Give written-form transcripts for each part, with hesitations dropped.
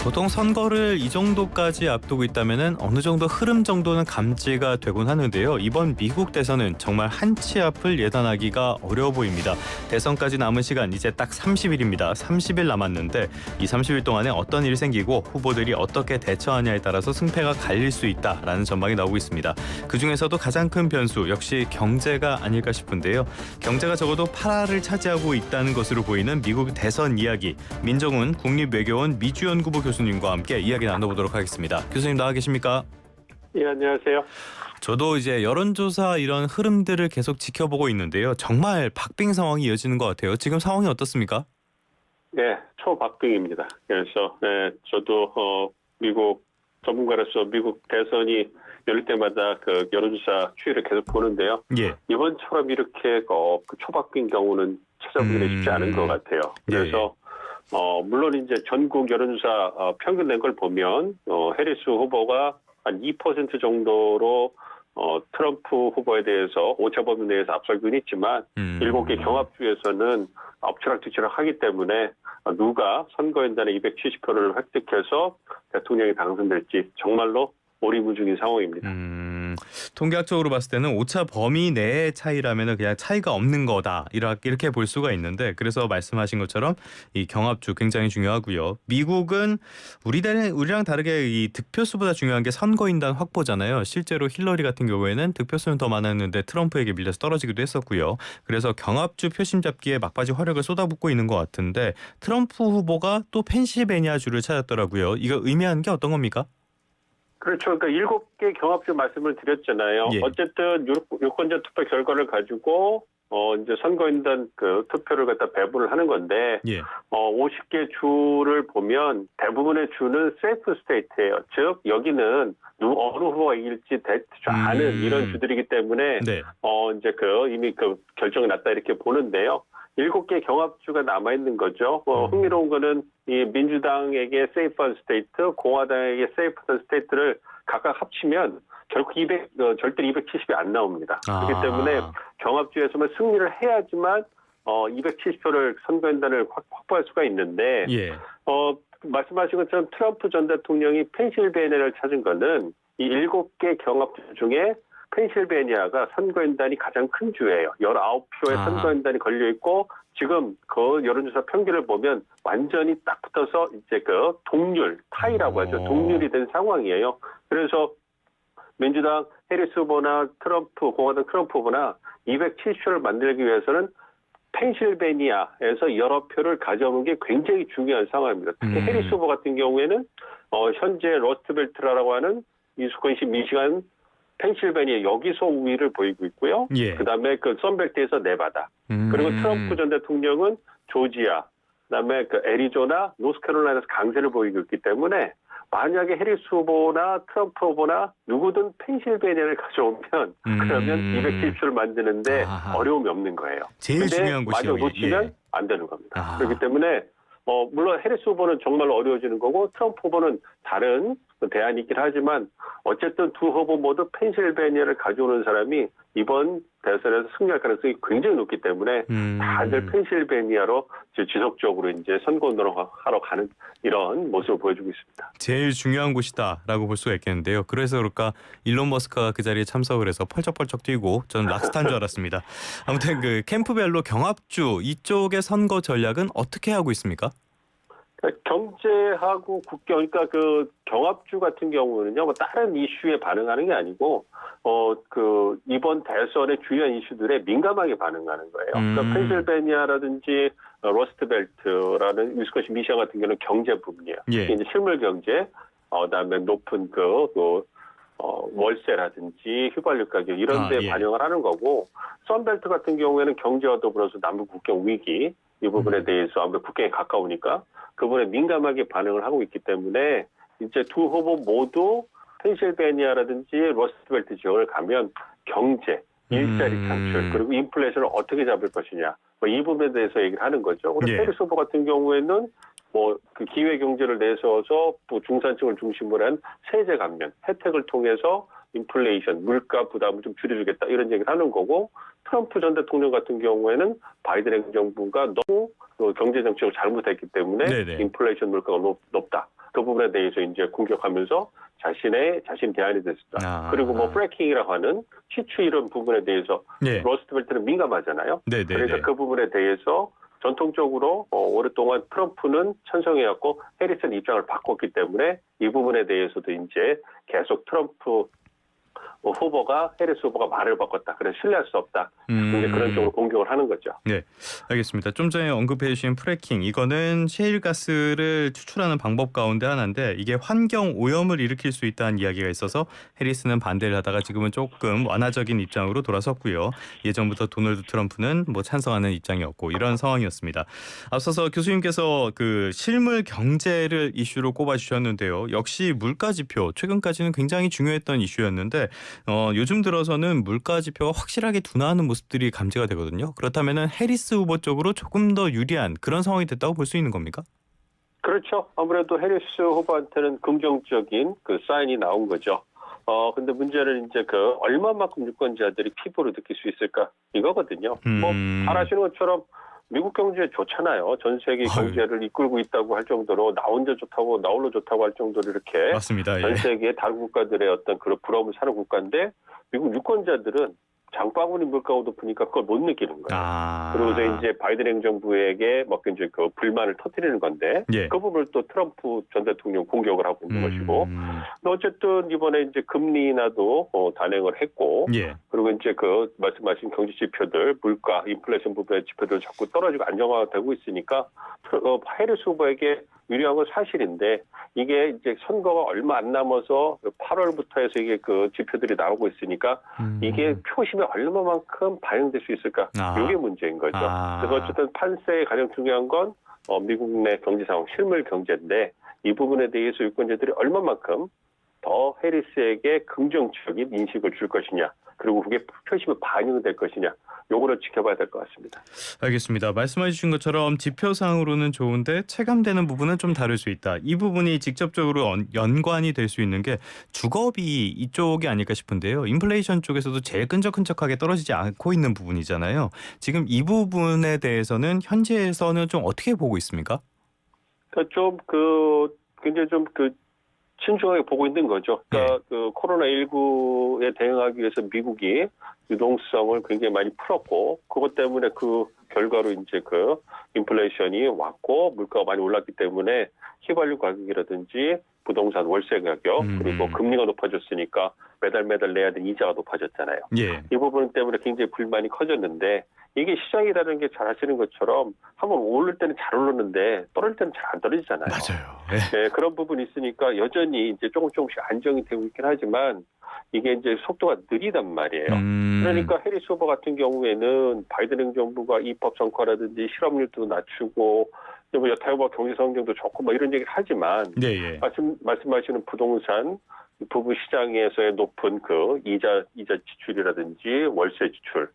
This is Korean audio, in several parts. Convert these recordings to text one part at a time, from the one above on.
보통 선거를 이 정도까지 앞두고 있다면 어느 정도 흐름 정도는 감지가 되곤 하는데요. 이번 미국 대선은 정말 한 치 앞을 예단하기가 어려워 보입니다. 대선까지 남은 시간 이제 딱 30일입니다. 30일 남았는데 이 30일 동안에 어떤 일이 생기고 후보들이 어떻게 대처하냐에 따라서 승패가 갈릴 수 있다라는 전망이 나오고 있습니다. 그중에서도 가장 큰 변수 역시 경제가 아닐까 싶은데요. 경제가 적어도 8할을 차지하고 있다는 것으로 보이는 미국 대선 이야기, 민정훈 국립외교원 미주연구부 교수님과 함께 이야기 나눠보도록 하겠습니다. 교수님 나와 계십니까? 예, 안녕하세요. 저도 이제 여론조사 이런 흐름들을 계속 지켜보고 있는데요. 정말 박빙 상황이 이어지는 것 같아요. 지금 상황이 어떻습니까? 네, 초박빙입니다. 그래서 저도 미국 전문가로서 미국 대선이 열릴 때마다 그 여론조사 추이를 계속 보는데요. 예. 이번처럼 이렇게 그 초박빙 경우는 찾아보기는 쉽지 않은 것 같아요. 그래서 물론 이제 전국 여론조사 평균 낸 걸 보면 해리스 후보가 한 2% 정도로 트럼프 후보에 대해서 오차 범위 내에서 앞서긴 있지만 7개 경합주에서는 엎치락뒤치락 하기 때문에 누가 선거연단의 270표를 획득해서 대통령이 당선될지 정말로 오리무중인 상황입니다. 통계학적으로 봤을 때는 오차 범위 내의 차이라면 그냥 차이가 없는 거다 이렇게 볼 수가 있는데, 그래서 말씀하신 것처럼 이 경합주 굉장히 중요하고요. 미국은 우리랑 다르게 이 득표수보다 중요한 게 선거인단 확보잖아요. 실제로 힐러리 같은 경우에는 득표수는 더 많았는데 트럼프에게 밀려서 떨어지기도 했었고요. 그래서 경합주 표심 잡기에 막바지 화력을 쏟아붓고 있는 것 같은데, 트럼프 후보가 또 펜실베니아주를 찾았더라고요. 이거 의미하는 게 어떤 겁니까? 그렇죠. 그러니까 7개 경합주 말씀을 드렸잖아요. 예. 어쨌든 유권자 투표 결과를 가지고 이제 선거인단 그 투표를 갖다 배분을 하는 건데, 예. 50개 주를 보면 대부분의 주는 세이프 스테이트예요. 즉 여기는 어느 후보가 이길지 대충 아는 이런 주들이기 때문에 네. 이제 이미 결정이 났다 이렇게 보는데요. 7개 경합주가 남아 있는 거죠. 흥미로운 거는 이 민주당에게 세이프한 스테이트, 공화당에게 세이프한 스테이트를 각각 합치면 결국 절대 270이 안 나옵니다. 그렇기 때문에 경합주에서만 승리를 해야지만 270표를 선거인단을 확보할 수가 있는데, 예. 말씀하신 것처럼 트럼프 전 대통령이 펜실베니아를 찾은 거는 이 7개 경합주 중에 펜실베니아가 선거인단이 가장 큰 주예요. 19표의 선거인단이 걸려있고, 지금 그 여론조사 평균을 보면 완전히 딱 붙어서 이제 동률, 타이라고 하죠. 동률이 된 상황이에요. 그래서 민주당 해리스 후보나 공화당 트럼프 후보나 270표를 만들기 위해서는 펜실베니아에서 여러 표를 가져오는 게 굉장히 중요한 상황입니다. 특히 해리스 후보 같은 경우에는 현재 러스트벨트라고 하는 미수건시 미시간 펜실베니아 여기서 우위를 보이고 있고요. 예. 그다음에 선벨트에서 네바다. 그리고 트럼프 전 대통령은 조지아, 그다음에 애리조나, 노스캐롤라이나에서 강세를 보이고 있기 때문에 만약에 해리스 후보나 트럼프 후보나 누구든 펜실베니아를 가져오면 그러면 270표를 만드는데 어려움이 없는 거예요. 제일 중요한 곳이요. 마저 놓치면 안 되는 겁니다. 그렇기 때문에 물론 해리스 후보는 정말 어려워지는 거고 트럼프 후보는 다른 대안이 있긴 하지만 어쨌든 두 후보 모두 펜실베니아를 가져오는 사람이 이번 대선에서 승리할 가능성이 굉장히 높기 때문에 다들 펜실베니아로 지속적으로 이제 선거운동을 하러 가는 이런 모습을 보여주고 있습니다. 제일 중요한 곳이다라고 볼 수가 있겠는데요. 그래서 그럴까 일론 머스크가 그 자리에 참석을 해서 펄쩍펄쩍 뛰고 저는 락스타인 줄 알았습니다. 아무튼 캠프별로 경합주 이쪽의 선거 전략은 어떻게 하고 있습니까? 경제하고 국경, 그러니까 경합주 같은 경우는요, 다른 이슈에 반응하는 게 아니고, 이번 대선의 중요한 이슈들에 민감하게 반응하는 거예요. 그러니까 펜실베니아라든지 러스트벨트라는 위스콘신 미시간 같은 경우는 경제 부분이에요. 예. 이제 실물 경제, 그다음에 높은 월세라든지 휘발유 가격 이런 데 반영을 하는 거고, 선벨트 같은 경우에는 경제와 더불어서 남북 국경 위기 이 부분에 대해서 아무래도 국경에 가까우니까 그 부분에 민감하게 반응을 하고 있기 때문에 이제 두 후보 모두 펜실베니아라든지 러스트벨트 지역을 가면 경제, 일자리 창출, 그리고 인플레이션을 어떻게 잡을 것이냐 이 부분에 대해서 얘기를 하는 거죠. 그리고 해리스 후보 같은 경우에는 기회 경제를 내세워서 또 중산층을 중심으로 한 세제 감면, 혜택을 통해서 인플레이션, 물가 부담을 좀 줄여주겠다 이런 얘기를 하는 거고 트럼프 전 대통령 같은 경우에는 바이든 행정부가 너무 경제 정책을 잘못했기 때문에 네네. 인플레이션 물가가 높다. 그 부분에 대해서 이제 공격하면서 자신 대안이 됐었다. 그리고 뭐 프래킹이라고 하는 시추 이런 부분에 대해서 네. 러스트벨트는 민감하잖아요. 네네. 그러니까 그 부분에 대해서 전통적으로 오랫동안 트럼프는 찬성해왔고 해리스는 입장을 바꿨기 때문에 이 부분에 대해서도 이제 계속 트럼프 후보가 해리스 후보가 말을 바꿨다. 그래서 신뢰할 수 없다. 이제 그런 쪽으로 공격을 하는 거죠. 네, 알겠습니다. 좀 전에 언급해 주신 프래킹 이거는 셰일가스를 추출하는 방법 가운데 하나인데 이게 환경 오염을 일으킬 수 있다는 이야기가 있어서 해리스는 반대를 하다가 지금은 조금 완화적인 입장으로 돌아섰고요. 예전부터 도널드 트럼프는 뭐 찬성하는 입장이었고 이런 상황이었습니다. 앞서서 교수님께서 그 실물 경제를 이슈로 꼽아주셨는데요. 역시 물가 지표 최근까지는 굉장히 중요했던 이슈였는데 요즘 들어서는 물가 지표가 확실하게 둔화하는 모습들이 감지가 되거든요. 그렇다면은 해리스 후보 쪽으로 조금 더 유리한 그런 상황이 됐다고 볼 수 있는 겁니까? 그렇죠. 아무래도 해리스 후보한테는 긍정적인 그 사인이 나온 거죠. 근데 문제는 이제 그 얼마만큼 유권자들이 피부로 느낄 수 있을까 이거거든요. 뭐 잘 아시는 것처럼 미국 경제 좋잖아요. 전 세계 경제를 이끌고 있다고 할 정도로 나 혼자 좋다고 나 홀로 좋다고 할 정도로 이렇게 맞습니다. 전 세계 다른 국가들의 어떤 그런 부러움을 사는 국가인데 미국 유권자들은 장바구니 물가가 높으니까 그걸 못 느끼는 거예요. 그러고서 이제 바이든 행정부에게 막 이제 그 불만을 터뜨리는 건데 예. 그 부분을 또 트럼프 전 대통령 공격을 하고 있는 것이고 어쨌든 이번에 이제 금리 인하도 단행을 했고 예. 그리고 이제 그 말씀하신 경제 지표들 물가 인플레이션 부분의 지표들 자꾸 떨어지고 안정화가 되고 있으니까 해리스 후보에게 유리한 건 사실인데 이게 이제 선거가 얼마 안 남아서 8월부터 해서 이게 그 지표들이 나오고 있으니까 이게 표심에 얼마만큼 반영될 수 있을까? 이게 문제인 거죠. 그래서 어쨌든 판세에 가장 중요한 건 미국 내 경제 상황, 실물 경제인데 이 부분에 대해서 유권자들이 얼마만큼 더 해리스에게 긍정적인 인식을 줄 것이냐. 그리고 그게 표심에 반영이 될 것이냐. 요거를 지켜봐야 될 것 같습니다. 알겠습니다. 말씀해 주신 것처럼 지표상으로는 좋은데 체감되는 부분은 좀 다를 수 있다. 이 부분이 직접적으로 연관이 될 수 있는 게 주거비 이쪽이 아닐까 싶은데요. 인플레이션 쪽에서도 제일 끈적끈적하게 떨어지지 않고 있는 부분이잖아요. 지금 이 부분에 대해서는 현지에서는 좀 어떻게 보고 있습니까? 굉장히 신중하게 보고 있는 거죠. 그러니까 그 코로나19에 대응하기 위해서 미국이 유동성을 굉장히 많이 풀었고 그것 때문에 그 결과로 이제 그 인플레이션이 왔고 물가가 많이 올랐기 때문에 휘발유 가격이라든지 부동산 월세 가격 그리고 금리가 높아졌으니까 매달 내야 되는 이자가 높아졌잖아요. 예. 이 부분 때문에 굉장히 불만이 커졌는데 이게 시장이라는 게 잘 아시는 것처럼 한번 오를 때는 잘 오르는데 떨어질 때는 잘 안 떨어지잖아요. 맞아요. 네, 그런 부분이 있으니까 여전히 이제 조금씩 안정이 되고 있긴 하지만 이게 이제 속도가 느리단 말이에요. 그러니까 해리스 후보 같은 경우에는 바이든 행정부가 입법 성과라든지 실업률도 낮추고 뭐 여타여타 경제 성장도 좋고 뭐 이런 얘기를 하지만 말씀하시는 부동산 부부 시장에서의 높은 그 이자 지출이라든지 월세 지출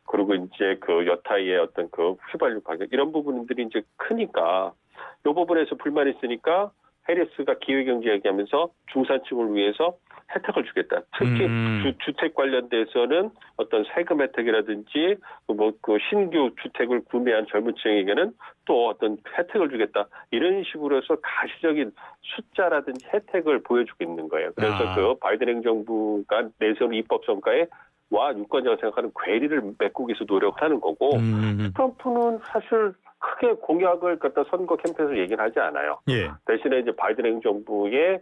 그리고 이제 그 여타의 어떤 그 휘발유 가격 이런 부분들이 이제 크니까 이 부분에서 불만이 있으니까 해리스가 기회경제 얘기하면서 중산층을 위해서 혜택을 주겠다. 특히 주택 관련돼서는 어떤 세금 혜택이라든지 그 신규 주택을 구매한 젊은 층에게는 또 어떤 혜택을 주겠다. 이런 식으로 해서 가시적인 숫자라든지 혜택을 보여주고 있는 거예요. 그래서 그 바이든 행정부가 내세우는 입법 성과에 와 유권자가 생각하는 괴리를 메꾸기 위해서 노력하는 거고 트럼프는 사실 크게 공약을 갖다 선거 캠페인에서 얘기를 하지 않아요. 대신에 이제 바이든 행정부의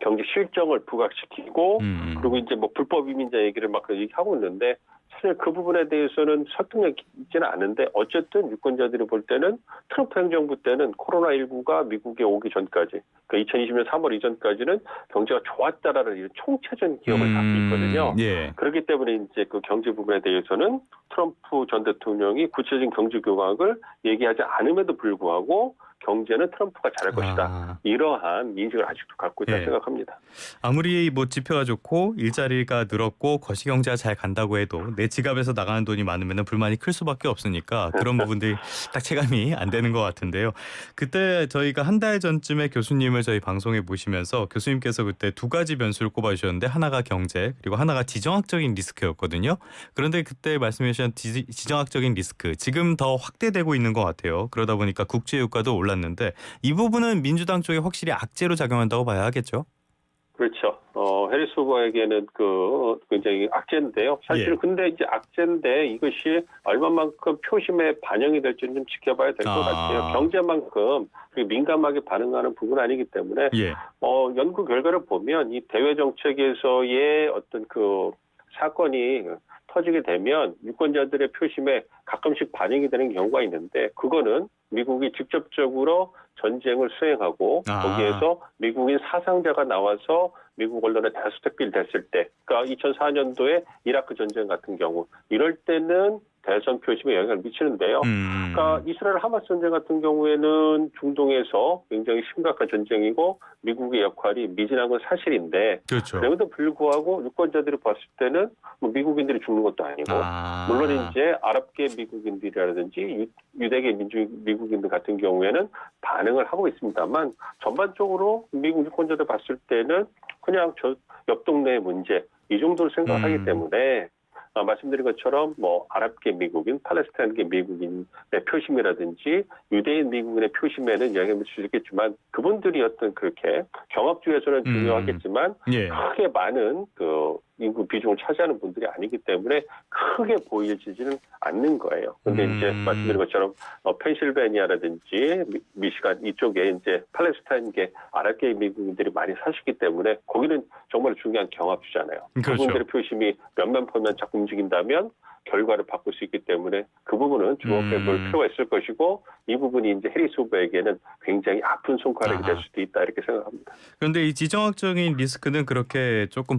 경제 실정을 부각시키고 그리고 이제 뭐 불법 이민자 얘기를 막 얘기하고 있는데 사실 그 부분에 대해서는 설득력 있지는 않은데 어쨌든 유권자들이 볼 때는 트럼프 행정부 때는 코로나19가 미국에 오기 전까지 그러니까 2020년 3월 이전까지는 경제가 좋았다라는 이런 총체적인 기억을 갖고 있거든요. 그렇기 때문에 이제 그 경제 부분에 대해서는 트럼프 전 대통령이 구체적인 경제 교각을 얘기하지 않음에도 불구하고 경제는 트럼프가 잘할 것이다. 이러한 인식을 아직도 갖고 있다 생각합니다. 아무리 뭐 지표가 좋고 일자리가 늘었고 거시경제가 잘 간다고 해도 내 지갑에서 나가는 돈이 많으면 불만이 클 수밖에 없으니까 그런 부분들이 딱 체감이 안 되는 것 같은데요. 그때 저희가 한 달 전쯤에 교수님을 저희 방송에 모시면서 교수님께서 그때 두 가지 변수를 꼽아주셨는데 하나가 경제 그리고 하나가 지정학적인 리스크였거든요. 그런데 그때 말씀해 주신 지정학적인 리스크 지금 더 확대되고 있는 것 같아요. 그러다 보니까 국제유가도 올랐는데 이 부분은 민주당 쪽에 확실히 악재로 작용한다고 봐야 하겠죠. 그렇죠. 해리스 후보에게는 굉장히 악재인데요. 사실은 근데 이제 악재인데 이것이 얼마만큼 표심에 반영이 될지는 좀 지켜봐야 될 것 같아요. 경제만큼 민감하게 반응하는 부분은 아니기 때문에 연구 결과를 보면 이 대외 정책에서의 어떤 사건이 터지게 되면 유권자들의 표심에 가끔씩 반영이 되는 경우가 있는데 그거는 미국이 직접적으로 전쟁을 수행하고 거기에서 미국인 사상자가 나와서 미국 언론에 다수택비를 댔을 때, 그러니까 2004년도에 이라크 전쟁 같은 경우 이럴 때는 대선 표심에 영향을 미치는데요. 그러니까 이스라엘 하마스 전쟁 같은 경우에는 중동에서 굉장히 심각한 전쟁이고 미국의 역할이 미진한 건 사실인데 그럼에도 불구하고 유권자들이 봤을 때는 뭐 미국인들이 죽는 것도 아니고 물론 이제 아랍계 미국인들이라든지 유대계 미국인들 같은 경우에는 반응을 하고 있습니다만 전반적으로 미국 유권자들 봤을 때는 그냥 저 옆 동네의 문제 이 정도로 생각하기 때문에 말씀드린 것처럼 뭐 아랍계 미국인, 팔레스타인계 미국인의 표심이라든지 유대인 미국인의 표심에는 영향을 미칠 수 있겠지만 그분들이 어떤 그렇게 경합주에서는 중요하겠지만 크게 많은 인구 비중을 차지하는 분들이 아니기 때문에 크게 보이지는 않는 거예요. 근데 이제 말씀드린 것처럼 펜실베니아라든지 미시간 이쪽에 이제 팔레스타인계 아랍계 미국인들이 많이 사시기 때문에 거기는 정말 중요한 경합주잖아요. 그분들의 표심이 몇몇 퍼센트 자꾸 움직인다면 결과를 바꿀 수 있기 때문에 그 부분은 주목해 볼 필요가 있을 것이고 이 부분이 이제 해리스 후보에게는 굉장히 아픈 손가락이 될 수도 있다 이렇게 생각합니다. 그런데 이 지정학적인 리스크는 그렇게 조금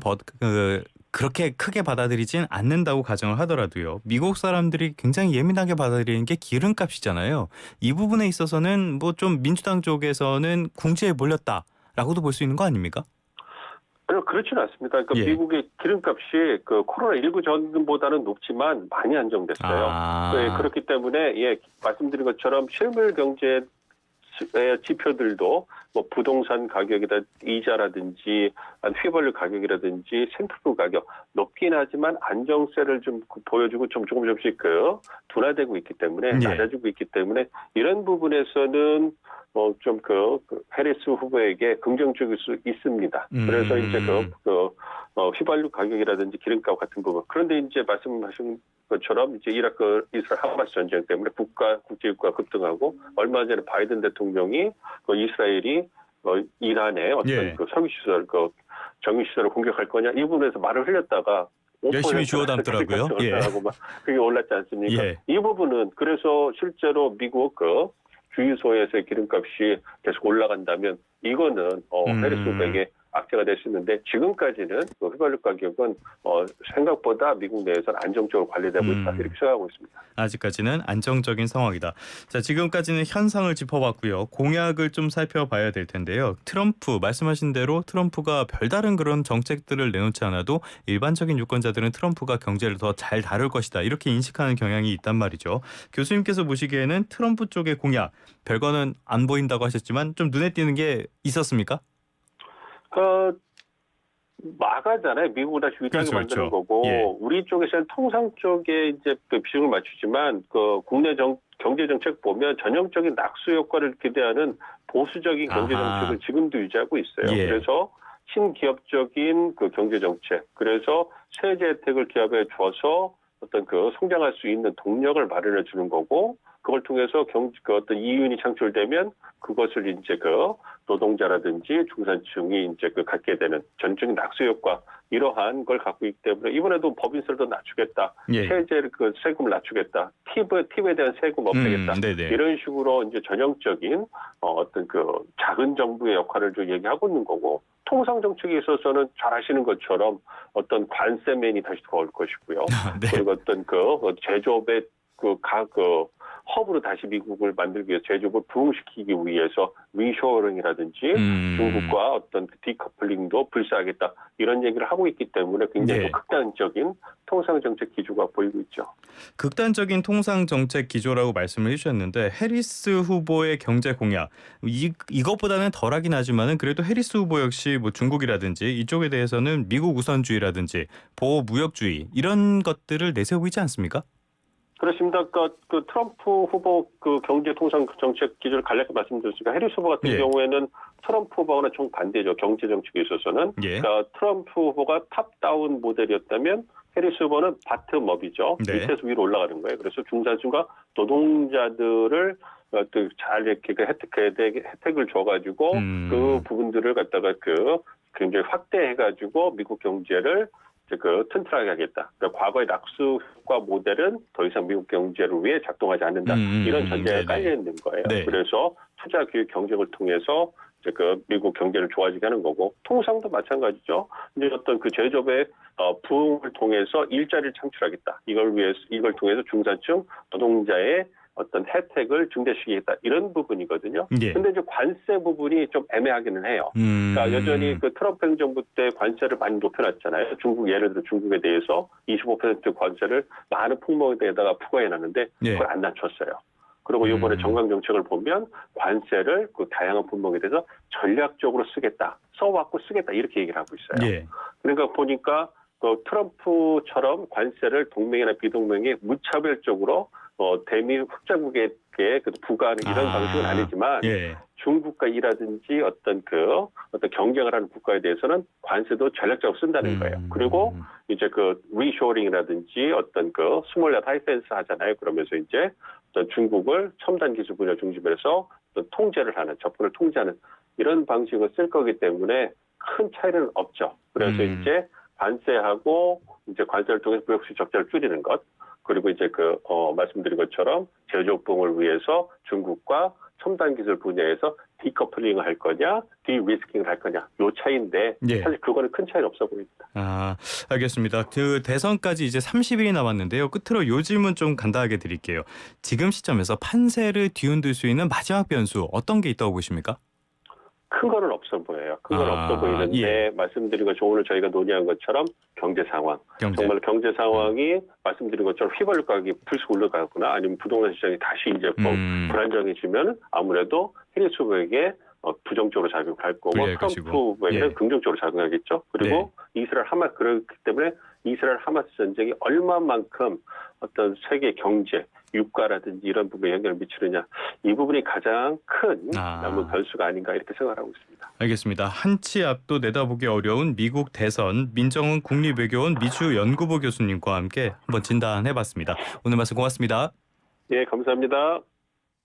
그렇게 크게 받아들이진 않는다고 가정을 하더라도요. 미국 사람들이 굉장히 예민하게 받아들이는 게 기름값이잖아요. 이 부분에 있어서는 뭐 좀 민주당 쪽에서는 궁지에 몰렸다라고도 볼 수 있는 거 아닙니까? 그렇지는 않습니다. 그러니까 미국의 기름값이 코로나19 전보다는 높지만 많이 안정됐어요. 그렇기 때문에 말씀드린 것처럼 실물 경제 지표들도 뭐 부동산 가격이다 이자라든지 휘발유 가격이라든지 생필품 가격 높긴 하지만 안정세를 좀 보여주고 조금씩 둔화되고 있기 때문에 낮아지고 있기 때문에 이런 부분에서는 해리스 후보에게 긍정적일 수 있습니다. 그래서 이제 휘발유 가격이라든지 기름값 같은 부분. 그런데 이제 말씀하신 것처럼 이제 이스라엘 하마스 전쟁 때문에 국제유가가 급등하고 얼마 전에 바이든 대통령이 이스라엘이 이란의 어떤 석유시설, 정유시설을 공격할 거냐 이 부분에서 말을 흘렸다가 열심히 주워 담더라고요. 그게 올랐지 않습니까? 이 부분은 그래서 실제로 미국 주유소에서의 기름값이 계속 올라간다면 이거는 해리스 후보에게 악재가 될 수 있는데 지금까지는 휘발유 가격은 생각보다 미국 내에서는 안정적으로 관리되고 있다 이렇게 생각하고 있습니다. 아직까지는 안정적인 상황이다. 자, 지금까지는 현상을 짚어봤고요. 공약을 좀 살펴봐야 될 텐데요. 트럼프 말씀하신 대로 트럼프가 별다른 그런 정책들을 내놓지 않아도 일반적인 유권자들은 트럼프가 경제를 더 잘 다룰 것이다 이렇게 인식하는 경향이 있단 말이죠. 교수님께서 보시기에는 트럼프 쪽의 공약 별거는 안 보인다고 하셨지만 좀 눈에 띄는 게 있었습니까? 마가잖아요. 미국은 다시 위탁을 만드는 거고 우리 쪽에서는 통상 쪽에 이제 비중을 맞추지만 국내 경제 정책 보면 전형적인 낙수 효과를 기대하는 보수적인 경제 정책을 지금도 유지하고 있어요. 그래서 친기업적인 경제 정책, 그래서 세제 혜택을 기업에 줘서 어떤 성장할 수 있는 동력을 마련해 주는 거고. 그걸 통해서 어떤 이윤이 창출되면 그것을 이제 노동자라든지 중산층이 이제 갖게 되는 전적인 낙수 효과 이러한 걸 갖고 있기 때문에 이번에도 법인세를 더 낮추겠다, 세제를 세금을 낮추겠다, 팁에 대한 세금 없애겠다 이런 식으로 이제 전형적인 어떤 작은 정부의 역할을 좀 얘기하고 있는 거고. 통상 정책에 있어서는 잘 아시는 것처럼 어떤 관세맨이 다시 들어올 것이고요. 그리고 어떤 제조업의 허브로 다시 미국을 만들기 위해서 제조업을 부흥시키기 위해서 리쇼어링이라든지 중국과 어떤 디커플링도 불사하겠다 이런 얘기를 하고 있기 때문에 굉장히 네. 극단적인 통상정책 기조가 보이고 있죠. 극단적인 통상 정책 기조라고 말씀을 해주셨는데 해리스 후보의 경제 공약 이것보다는 덜하긴 하지만은 그래도 해리스 후보 역시 뭐 중국이라든지 이쪽에 대해서는 미국 우선주의라든지 보호 무역주의 이런 것들을 내세우고 있지 않습니까? 그렇습니다. 그 트럼프 후보 그 경제 통상 정책 기조를 간략히 말씀드렸으니까 해리스 후보 같은 예. 경우에는 트럼프 후보와는 정반대죠. 경제 정책에 있어서는. 예. 그러니까 트럼프 후보가 탑다운 모델이었다면 해리스 후보는 바텀업이죠. 네. 밑에서 위로 올라가는 거예요. 그래서 중산층과 노동자들을 잘 이렇게 혜택을 줘가지고 그 부분들을 갖다가 굉장히 확대해가지고 미국 경제를 튼튼하게 하겠다. 그러니까 과거의 낙수효과 모델은 더 이상 미국 경제를 위해 작동하지 않는다. 이런 전제가 깔려 있는 거예요. 네. 그래서 투자, 교육, 경쟁을 통해서 미국 경제를 좋아지게 하는 거고 통상도 마찬가지죠. 이제 어떤 그 제조업의 부흥을 통해서 일자리를 창출하겠다. 이걸 통해서 중산층 노동자의 어떤 혜택을 증대시키겠다 이런 부분이거든요. 그런데 이제 관세 부분이 좀 애매하기는 해요. 그러니까 여전히 그 트럼프 행정부 때 관세를 많이 높여놨잖아요. 예를 들어 중국에 대해서 25% 관세를 많은 품목에다가 부과해놨는데 그걸 안 낮췄어요. 그리고 이번에 정강 정책을 보면 관세를 그 다양한 품목에 대해서 전략적으로 쓰겠다, 써왔고 쓰겠다 이렇게 얘기를 하고 있어요. 그러니까 보니까 그 트럼프처럼 관세를 동맹이나 비동맹에 무차별적으로 대미 흑자국에게 부과하는 이런 방식은 아니지만 중국과 이라든지 어떤 경쟁을 하는 국가에 대해서는 관세도 전략적으로 쓴다는 거예요. 그리고 이제 리쇼어링이라든지 어떤 스몰 앳 하이펜스 하잖아요. 그러면서 이제 어떤 중국을 첨단 기술 분야 중심으로 해서 어떤 통제를 하는 접근을 통제하는 이런 방식을 쓸 거기 때문에 큰 차이는 없죠. 그래서 이제 관세하고 이제 관세를 통해서 무역수지 적자를 줄이는 것. 그리고 이제 말씀드린 것처럼 제조업 부흥을 위해서 중국과 첨단 기술 분야에서 디커플링을 할 거냐, 디리스킹을 할 거냐, 요 차이인데 사실 그거는 큰 차이는 없어 보입니다. 알겠습니다. 그 대선까지 이제 30일이 남았는데요. 끝으로 요즘은 좀 간단하게 드릴게요. 지금 시점에서 판세를 뒤흔들 수 있는 마지막 변수 어떤 게 있다고 보십니까? 큰 거는 없어 보여요. 큰 건 없어 보이는데 말씀드린 것처럼 오늘 저희가 논의한 것처럼 경제 상황. 정말 경제 상황이 말씀드린 것처럼 휘발유 가격이 불쑥 올라가거나 아니면 부동산 시장이 다시 이제 불안정해지면 아무래도 해리스 후보에게 부정적으로 작용할 거고 트럼프 후보에게는 긍정적으로 작용하겠죠. 그리고 이스라엘 하마스 그렇기 때문에 이스라엘 하마스 전쟁이 얼마만큼 어떤 세계 경제 유가라든지 이런 부분에 영향을 미치느냐 이 부분이 가장 큰 남은 변수가 아닌가 이렇게 생각하고 있습니다. 알겠습니다. 한치 앞도 내다보기 어려운 미국 대선 민정훈 국립외교원 미주연구부 교수님과 함께 한번 진단해봤습니다. 오늘 말씀 고맙습니다. 예, 감사합니다.